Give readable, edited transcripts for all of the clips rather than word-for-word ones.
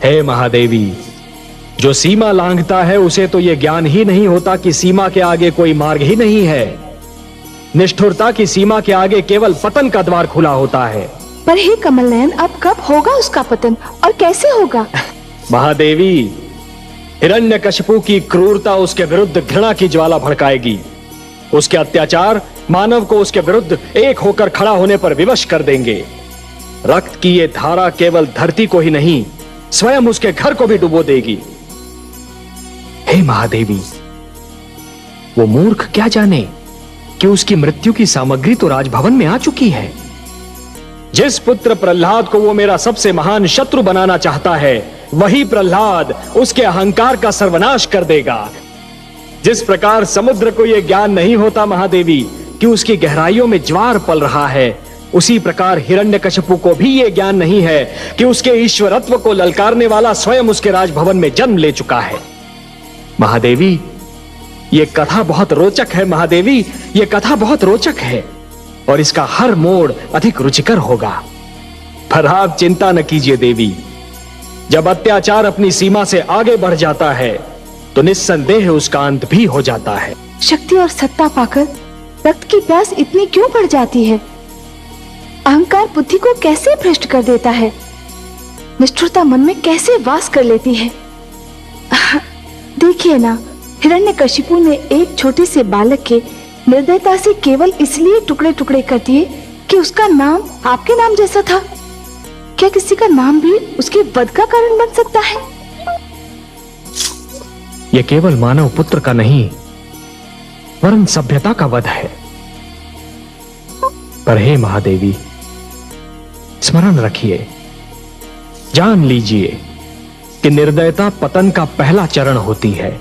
हे महादेवी, जो सीमा लांघता है उसे तो यह ज्ञान ही नहीं होता कि सीमा के आगे कोई मार्ग ही नहीं है। निष्ठुरता की सीमा के आगे केवल पतन का द्वार खुला होता है। पर हे कमल नयन, अब कब होगा उसका पतन और कैसे होगा? महादेवी, हिरण्यकशिपु की क्रूरता उसके विरुद्ध घृणा की ज्वाला भड़काएगी। उसके अत्याचार मानव को उसके विरुद्ध एक होकर खड़ा होने पर विवश कर देंगे। रक्त की ये धारा केवल धरती को ही नहीं, स्वयं उसके घर को भी डुबो देगी। हे महादेवी, वो मूर्ख क्या जाने कि उसकी मृत्यु की सामग्री तो राजभवन में आ चुकी है। जिस पुत्र प्रहलाद को वो मेरा सबसे महान शत्रु बनाना चाहता है, वही प्रहलाद उसके अहंकार का सर्वनाश कर देगा। जिस प्रकार समुद्र को यह ज्ञान नहीं होता महादेवी कि उसकी गहराइयों में ज्वार पल रहा है, उसी प्रकार हिरण्यकशिपु को भी यह ज्ञान नहीं है कि उसके ईश्वरत्व को ललकारने वाला स्वयं उसके राजभवन में जन्म ले चुका है। महादेवी, यह कथा बहुत रोचक है। महादेवी, यह कथा बहुत रोचक है और इसका हर मोड़ अधिक रुचिकर होगा। पर आप चिंता न कीजिए देवी, जब अत्याचार अपनी सीमा से आगे बढ़ जाता है तो निस्संदेह उसका अंत भी हो जाता है। शक्ति और सत्ता पाकर रक्त की प्यास इतनी क्यों बढ़ जाती है? अहंकार बुद्धि को कैसे भ्रष्ट कर देता है? निष्ठुरता मन में कैसे वास कर लेती है? देखिए ना, हिरण्यकशिपु ने एक छोटे से बालक के निर्दयता से केवल इसलिए टुकड़े टुकड़े कर दिए कि उसका नाम आपके नाम जैसा था। क्या किसी का नाम भी उसके वध का कारण बन सकता है? यह केवल मानव पुत्र का नहीं, वरन सभ्यता का वध है। पर हे महादेवी, स्मरण रखिए, जान लीजिए कि निर्दयता पतन का पहला चरण होती है।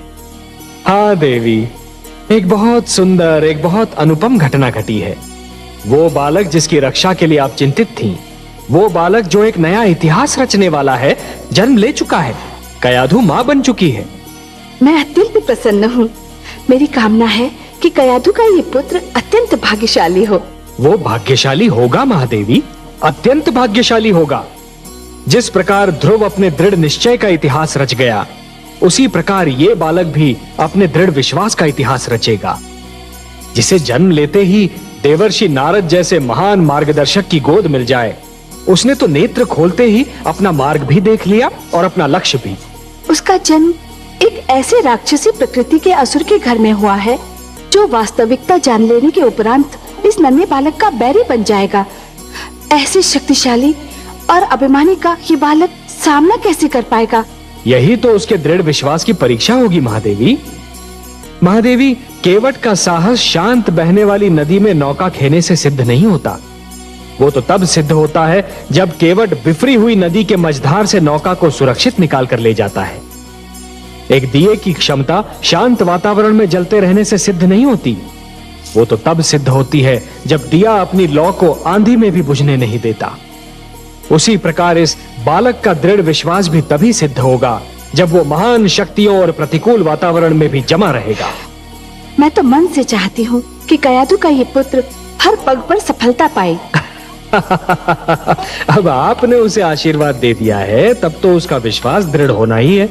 हाँ देवी, एक बहुत सुंदर, एक बहुत अनुपम घटना घटी है। वो बालक जिसकी रक्षा के लिए आप चिंतित थीं, वो बालक जो एक नया इतिहास रचने वाला है, जन्म ले चुका है। कयाधु मां बन चुकी है। मैं अत्यंत प्रसन्न हूँ। मेरी कामना है कि कयाधु का ये पुत्र अत्यंत भाग्यशाली हो। वो भाग्यशाली होगा महादेवी, अत्यंत भाग्यशाली होगा। जिस प्रकार ध्रुव अपने दृढ़ निश्चय का इतिहास रच गया, उसी प्रकार ये बालक भी अपने दृढ़ विश्वास का इतिहास रचेगा। जिसे जन्म लेते ही देवर्षि नारद जैसे महान मार्गदर्शक की गोद मिल जाए, उसने तो नेत्र खोलते ही अपना मार्ग भी देख लिया और अपना लक्ष्य भी। उसका जन्म एक ऐसे राक्षसी प्रकृति के असुर के घर में हुआ है, जो वास्तविकता जान लेने के उपरांत इस नन्हे बालक का बैरी बन जाएगा। ऐसे शक्तिशाली और अभिमानी का ये बालक सामना कैसे कर पाएगा? यही तो उसके दृढ़ विश्वास की परीक्षा होगी महादेवी। महादेवी, केवट का साहस शांत बहने वाली नदी में नौका खेने से सिद्ध नहीं होता। वो तो तब सिद्ध होता है जब केवट बिफरी हुई नदी के मझधार से नौका को सुरक्षित निकाल कर ले जाता है। एक दिए की क्षमता शांत वातावरण में जलते रहने से सिद्ध नहीं होती। वो तो तब सिद्ध होती है जब दिया अपनी लौ को आंधी में भी बुझने नहीं देता। उसी प्रकार इस बालक का दृढ़ विश्वास भी तभी सिद्ध होगा जब वो महान शक्तियों और प्रतिकूल वातावरण में भी जमा रहेगा। मैं तो मन से चाहती हूँ कि कयाधु का ये पुत्र हर पग पर सफलता पाए। अब आपने उसे आशीर्वाद दे दिया है, तब तो उसका विश्वास दृढ़ होना ही है।